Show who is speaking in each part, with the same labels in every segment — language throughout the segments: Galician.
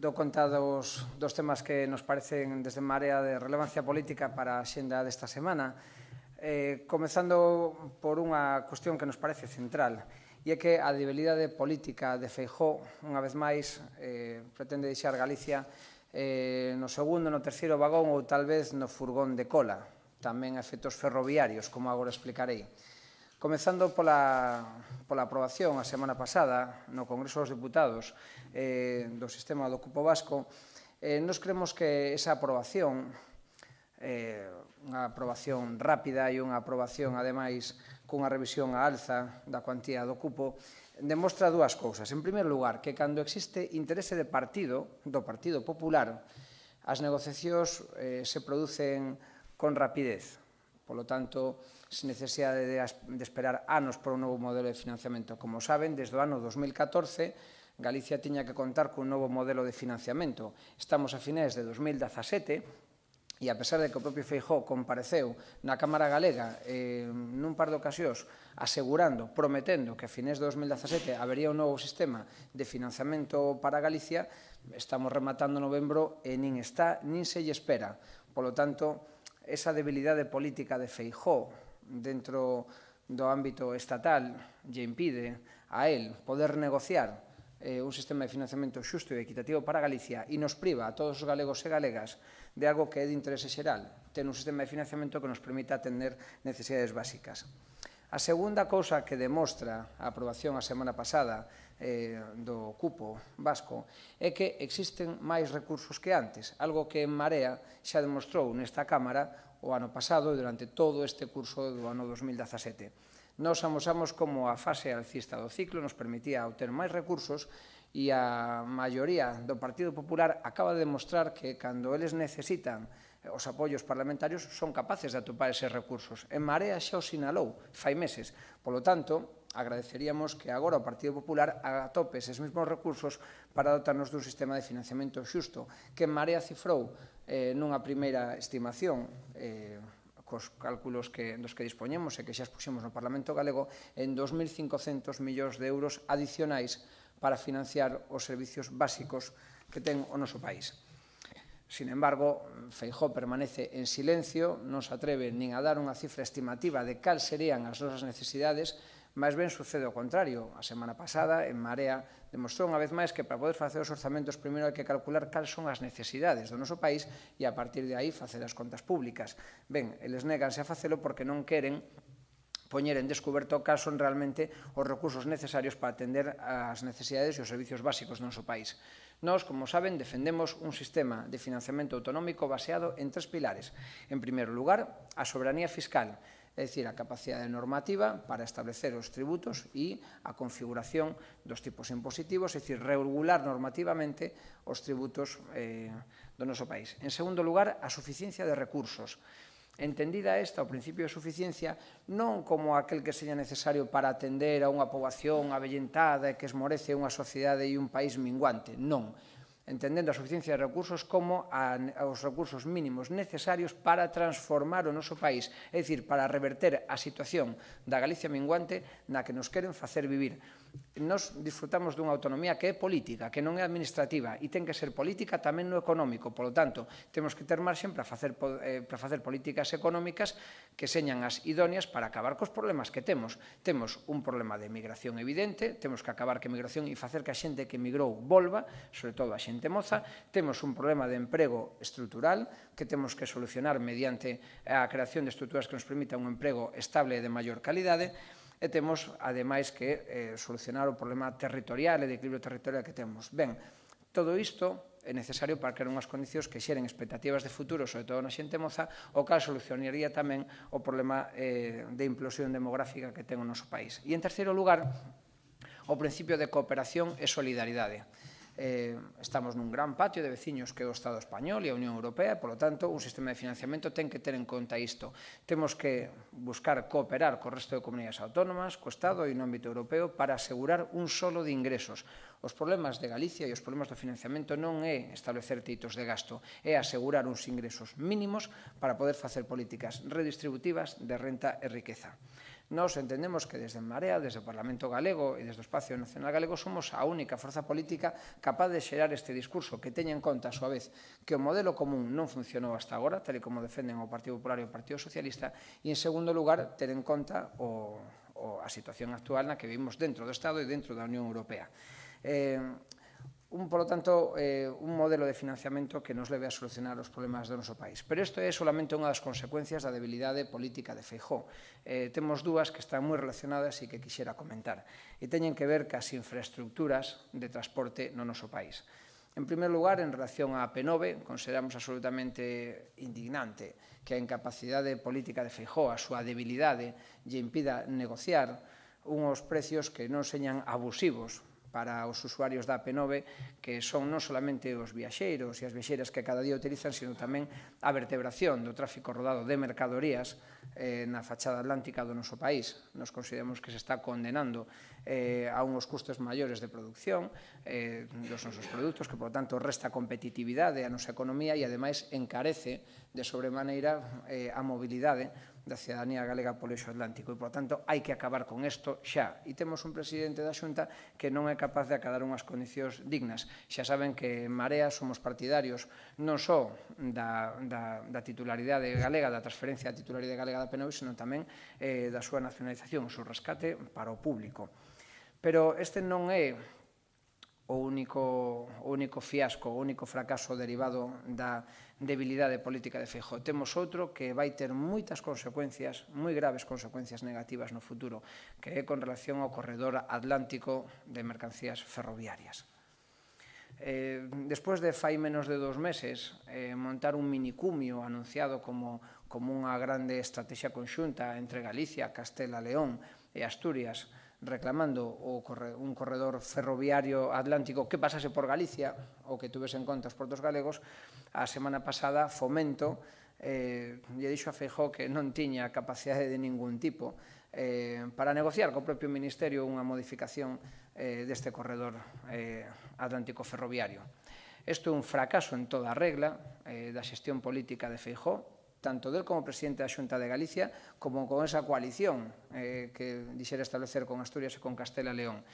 Speaker 1: dou conta dos temas que nos parecen desde Marea de relevancia política para a xenda desta semana, comezando por unha cuestión que nos parece central, e é que a debilidade política de Feijóo, unha vez máis, pretende deixar Galicia no segundo, no terceiro vagón ou tal vez no furgón de cola, tamén a efectos ferroviarios, como agora explicarei. Comezando pola aprobación a semana pasada no Congreso dos Deputados do sistema do cupo vasco, nos creemos que esa aprobación, unha aprobación rápida e unha aprobación, ademais, cunha revisión á alza da cuantía do cupo, demostra dúas cousas. En primeiro lugar, que cando existe interese de partido, do Partido Popular, as negociacións se producen con rapidez. Polo tanto, sen necesidade de esperar anos por un novo modelo de financiamento. Como saben, desde o ano 2014, Galicia tiña que contar cun novo modelo de financiamento. Estamos a finais de 2017 e, a pesar de que o propio Feijóo compareceu na Cámara Galega nun par de ocasións asegurando, prometendo que a finais de 2017 habería un novo sistema de financiamento para Galicia, estamos rematando novembro e nin está, nin se lle espera. Polo tanto, esa debilidade política de Feijóo dentro do ámbito estatal lle impide a él poder negociar un sistema de financiamento xusto e equitativo para Galicia e nos priva a todos os galegos e galegas de algo que é de interese xeral, ter un sistema de financiamento que nos permita atender necesidades básicas. A segunda cousa que demostra a aprobación a semana pasada do cupo vasco é que existen máis recursos que antes, algo que en Marea xa demostrou nesta Cámara o ano pasado e durante todo este curso do ano 2017. Nos amosamos como a fase alcista do ciclo nos permitía obter máis recursos e a maioría do Partido Popular acaba de demostrar que cando eles necesitan os apoios parlamentarios son capaces de atopar eses recursos. En Marea xa o sinalou fai meses. Polo tanto, agradeceríamos que agora o Partido Popular atope eses mesmos recursos para dotarnos dun sistema de financiamento xusto, que en Marea cifrou nunha primeira estimación cos cálculos dos que dispoñemos e que xa expuxemos no Parlamento Galego en 2.500 millóns de euros adicionais para financiar os servicios básicos que ten o noso país. Sin embargo, Feijóo permanece en silencio, non se atreve nin a dar unha cifra estimativa de cal serían as nosas necesidades, máis ben sucede o contrario. A semana pasada, en Marea, demostrou unha vez máis que para poder facer os orzamentos primeiro hai que calcular cal son as necesidades do noso país e a partir de aí facer as contas públicas. Ben, eles néganse a facelo porque non queren poñer en descoberto cal son realmente os recursos necesarios para atender as necesidades e os servicios básicos do noso país. Nós, como saben, defendemos un sistema de financiamento autonómico baseado en tres pilares. En primeiro lugar, a soberanía fiscal, é dicir, a capacidade normativa para establecer os tributos e a configuración dos tipos impositivos, é dicir, regular normativamente os tributos do noso país. En segundo lugar, a suficiencia de recursos. Entendida esta, o principio de suficiencia, non como aquel que seña necesario para atender a unha poboación avellentada e que esmorece unha sociedade e un país minguante, non. Entendendo a suficiencia de recursos como os recursos mínimos necesarios para transformar o noso país, é dicir, para reverter a situación da Galicia minguante na que nos queren facer vivir. Nos disfrutamos dunha autonomía que é política, que non é administrativa, e ten que ser política tamén no económico. Polo tanto, temos que ter marxen para facer políticas económicas que señan as idóneas para acabar cos problemas que temos. Temos un problema de emigración evidente, temos que acabar que a emigración e facer que a xente que emigrou volva, sobre todo a xente moza. Temos un problema de emprego estrutural que temos que solucionar mediante a creación de estruturas que nos permitan un emprego estable e de maior calidade. E temos, ademais, que solucionar o problema territorial e de equilibrio territorial que temos. Ben, todo isto é necesario para crear unhas condicións que xeren expectativas de futuro, sobre todo na xente moza, o cal solucionaría tamén o problema de implosión demográfica que ten o noso país. E, en terceiro lugar, o principio de cooperación e solidaridade. Estamos nun gran patio de veciños que é o Estado español e a Unión Europea, polo tanto, un sistema de financiamento ten que ter en conta isto. Temos que buscar cooperar co resto de comunidades autónomas, co Estado e no ámbito europeo para asegurar un solo de ingresos. Os problemas de Galicia e os problemas do financiamento non é establecer teitos de gasto, é asegurar uns ingresos mínimos para poder facer políticas redistributivas de renta e riqueza. Nós entendemos que desde Marea, desde o Parlamento Galego e desde o Espacio Nacional Galego somos a única forza política capaz de xerar este discurso que teña en conta, a súa vez, que o modelo común non funcionou hasta agora, tal e como defenden o Partido Popular e o Partido Socialista, e, en segundo lugar, ter en conta a situación actual na que vivimos dentro do Estado e dentro da Unión Europea. Por lo tanto, un modelo de financiamento que nos leve a solucionar os problemas do noso país. Pero isto é solamente unha das consecuencias da debilidade política de Feijóo. Temos dúas que están moi relacionadas e que quixera comentar. E teñen que ver cas infraestructuras de transporte no noso país. En primer lugar, en relación á P9, consideramos absolutamente indignante que a incapacidade política de Feijóo, a súa debilidade, lle impida negociar unhos precios que non señan abusivos para os usuarios da AP9, que son non solamente os viaxeiros e as viaxeiras que cada día utilizan, sino tamén a vertebración do tráfico rodado de mercadorías na fachada atlántica do noso país. Nos consideramos que se está condenando a unhos custos maiores de producción dos nosos produtos, que, por tanto, resta competitividade á nosa economía e, ademais, encarece de sobremaneira a mobilidade da cidadanía galega polo eixo atlántico. E, por tanto, hai que acabar con isto xa. E temos un presidente da Xunta que non é capaz de acadar unhas condicións dignas. Xa saben que en Marea somos partidarios non só da titularidade galega, da transferencia da titularidade galega da P9, sino tamén da súa nacionalización, o seu rescate para o público. Pero este non é o único fiasco, o único fracaso derivado da debilidade política de Feijóo. Temos outro que vai ter moitas consecuencias, moi graves consecuencias negativas no futuro, que é con relación ao corredor atlántico de mercancías ferroviarias. Despois de fai menos de 2 meses montar un minicumio anunciado como unha grande estrategia conxunta entre Galicia, Castela, León e Asturias, reclamando un corredor ferroviario atlántico que pasase por Galicia ou que tuvese en conta os portos galegos, a semana pasada Fomento lle dixo a Feijóo que non tiña capacidade de ningún tipo para negociar co propio Ministerio unha modificación deste corredor atlántico ferroviario. Isto é un fracaso en toda regla da xestión política de Feijóo, tanto del como presidente da Xunta de Galicia, como con esa coalición que dixera establecer con Asturias e con Castela e León.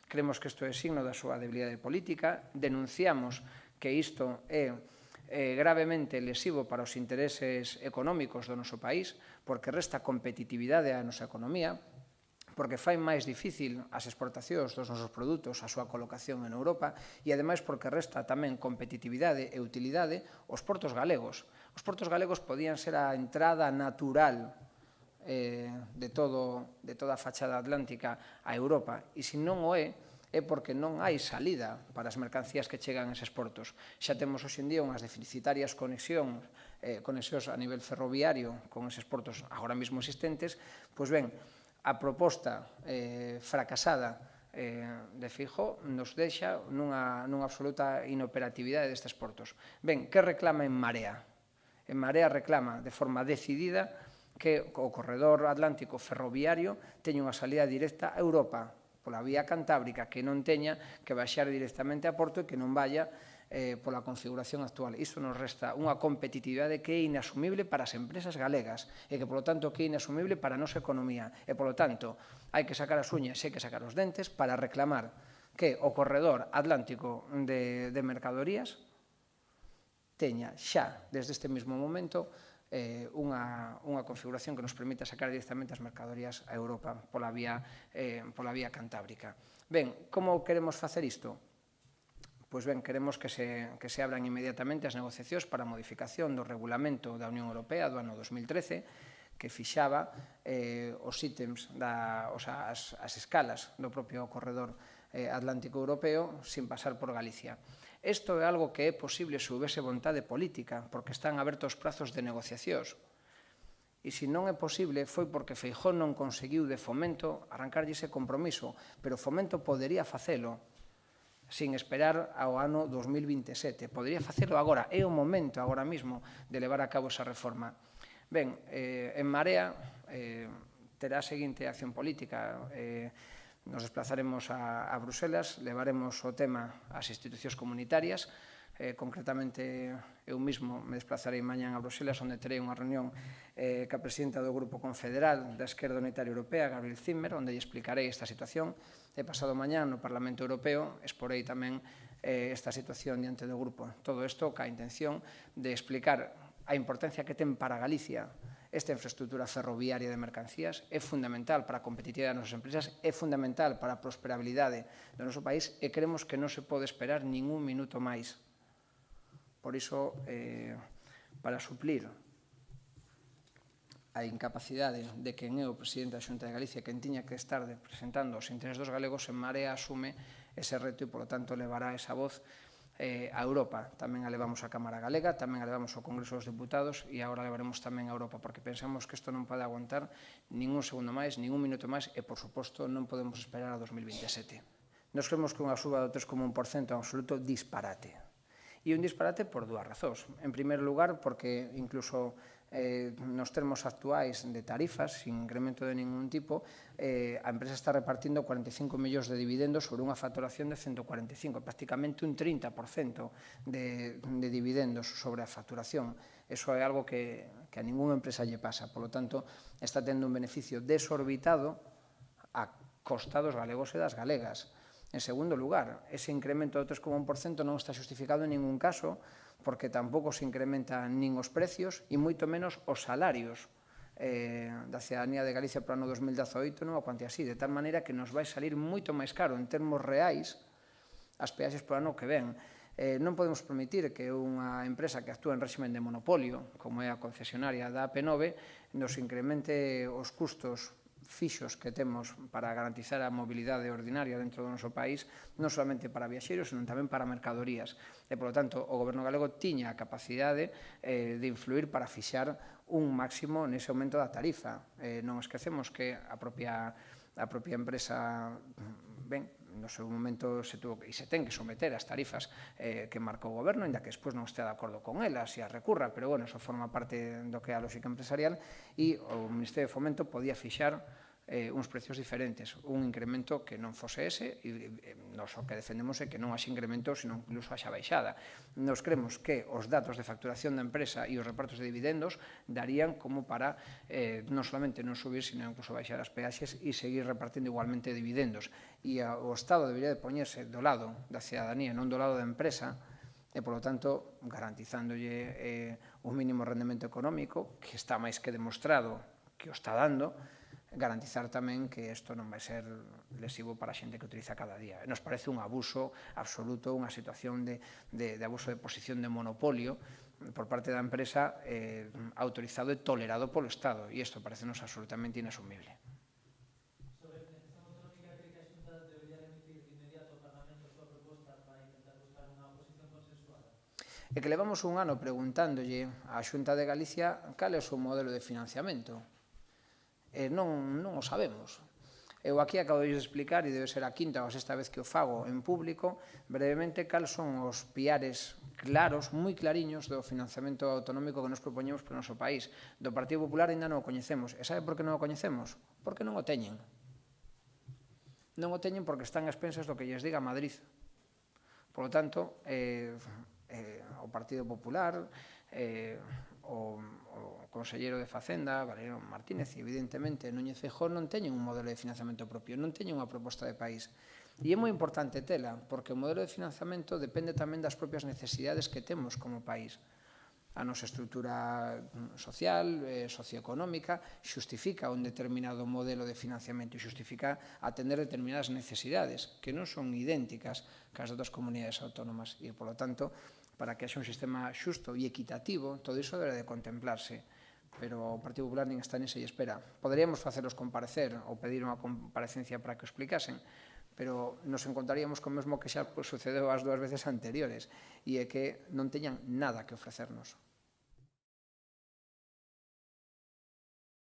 Speaker 1: Creemos que isto é signo da súa debilidade política, denunciamos que isto é gravemente lesivo para os intereses económicos do noso país, porque resta competitividade á nosa economía, porque fai máis difícil as exportacións dos nosos produtos, a súa colocación en Europa, e, ademais, porque resta tamén competitividade e utilidade aos portos galegos. Os portos galegos podían ser a entrada natural de toda a fachada atlántica a Europa, e se non o é porque non hai salida para as mercancías que chegan a eses portos. Xa temos hoxe en día unhas deficitarias conexións a nivel ferroviario con eses portos agora mesmo existentes. Pois ben, a proposta fracasada de Feijóo nos deixa nunha absoluta inoperatividade destes portos. Ben, que reclama en Marea? En Marea reclama de forma decidida que o corredor atlántico ferroviario teña unha salida directa a Europa pola vía cantábrica, que non teña que baixar directamente a Porto e que non vaya pola configuración actual. Isto nos resta unha competitividade que é inasumible para as empresas galegas e que, polo tanto, que é inasumible para a nosa economía. E, polo tanto, hai que sacar as uñas e hai que sacar os dentes para reclamar que o corredor atlántico de mercadorías teña xa, desde este mesmo momento, unha configuración que nos permita sacar directamente as mercadorías a Europa pola vía cantábrica. Ben, como queremos facer isto? Pois ben, queremos que se abran inmediatamente as negociacións para a modificación do regulamento da Unión Europea do ano 2013, que fixaba os ítems, as escalas do propio corredor atlántico europeo sin pasar por Galicia. Isto é algo que é posible se houvese vontade política, porque están abertos prazos de negociacións. E se non é posible foi porque Feijóo non conseguiu de Fomento arrancarlle ese compromiso, pero Fomento podería facelo sin esperar ao ano 2027. Podería facelo agora, é o momento agora mesmo de levar a cabo esa reforma. Ben, en Marea terá a seguinte acción política. Nos desplazaremos a Bruselas, levaremos o tema ás institucións comunitarias, concretamente eu mesmo me desplazarei mañán a Bruselas, onde terei unha reunión ca presidenta do Grupo Confederal da Esquerda Unitaria Europea, Gabriel Zimmer, onde lle explicarei esta situación. E pasado mañán no Parlamento Europeo exporei tamén esta situación diante do grupo. Todo isto ca intención de explicar a importancia que ten para Galicia esta infraestructura ferroviaria de mercancías. É fundamental para a competitividade das nosas empresas, é fundamental para a prosperabilidade do noso país e creemos que non se pode esperar ningún minuto máis. Por iso, para suplir a incapacidade de quen é o presidente da Xunta de Galicia, quen tiña que estar representando os intereses dos galegos, En Marea asume ese reto e, polo tanto, levará esa voz a Europa. Tamén a levamos á Cámara Galega, tamén a levamos ao Congreso dos Deputados e agora levaremos tamén a Europa, porque pensamos que isto non pode aguantar ningún segundo máis, ningún minuto máis e, por suposto, non podemos esperar a 2027. Nos creemos que unha suba do 3,1% é un absoluto disparate. E un disparate por dúas razóns. En primeiro lugar, porque incluso nos termos actuais de tarifas, sin incremento de ningún tipo, a empresa está repartindo 45 millóns de dividendos sobre unha facturación de 145, prácticamente un 30% de dividendos sobre a facturación. Eso é algo que a ninguna empresa lle pasa. Por lo tanto, está tendo un beneficio desorbitado a costa dos galegos e das galegas. En segundo lugar, ese incremento do 3,1% non está justificado en ningún caso porque tampouco se incrementan nin os precios e moito menos os salarios da cidadanía de Galicia para o ano 2018 nunha cuantía así, de tal maneira que nos vai salir moito máis caro en termos reais as peaxes por ano que ven. Non podemos permitir que unha empresa que actúa en réximen de monopolio, como é a concesionaria da AP9, nos incremente os custos fixos que temos para garantizar a mobilidade ordinaria dentro do noso país, non solamente para viaxeiros, senón tamén para mercadorías. E, polo tanto, o Goberno galego tiña a capacidade de influir para fixar un máximo nese aumento da tarifa. Non esquecemos que a propia empresa, ben, no seu momento se tuvo e se ten que someter ás tarifas que marcou o goberno, ainda que despois non este de acordo con elas e as recurra, pero, bueno, eso forma parte do que é a lógica empresarial e o Ministerio de Fomento podía fixar uns precios diferentes, un incremento que non fose ese, e nos o que defendemos é que non haxe incremento, sino incluso haxa baixada. Nos creemos que os datos de facturación da empresa e os repartos de dividendos darían como para non solamente non subir, sino incluso baixar as peaxes e seguir repartindo igualmente dividendos. E o Estado debería de poñerse do lado da cidadanía, non do lado da empresa, e, polo tanto, garantizándolle un mínimo rendemento económico, que está máis que demostrado que o está dando, garantizar tamén que isto non vai ser lesivo para a xente que utiliza cada día. Nos parece un abuso absoluto, unha situación de abuso de posición de monopolio por parte da empresa autorizado e tolerado polo Estado, e isto parece-nos absolutamente inasumible.
Speaker 2: Sobre a financiación autonómica, cree que a Xunta debería remitir de inmediato ao Parlamento a súa proposta para intentar buscar unha posición consensuada?
Speaker 1: É que levamos un ano preguntándolle á Xunta de Galicia cal é o seu modelo de financiamento. Non o sabemos. Eu aquí acabo de explicar, e debe ser a quinta ou a sexta vez que o fago en público, brevemente cal son os piares claros, moi clariños, do financiamento autonómico que nos propoñemos para o noso país. Do Partido Popular ainda non o coñecemos. E sabe por que non o coñecemos? Porque non o teñen. Non o teñen porque están a expensas do que lles diga Madrid. Por lo tanto, o Partido Popular, o conselleiro de Facenda, Valeriano Martínez, e evidentemente Núñez Feijóo non teñen un modelo de financiamento propio, non teñen unha proposta de país. E é moi importante tela, porque o modelo de financiamento depende tamén das propias necesidades que temos como país. A nosa estrutura social, socioeconómica, xustifica un determinado modelo de financiamento e xustifica atender determinadas necesidades que non son idénticas que as de outras comunidades autónomas e, polo tanto, para que haxa un sistema xusto e equitativo, todo iso debe de contemplarse. Pero o Partido Popular nin está nese e espera. Poderíamos facelos comparecer ou pedir unha comparecencia para que o explicasen, pero nos encontraríamos co mesmo que xa sucedeu as dúas veces anteriores, e é que non teñan nada que ofrecernos.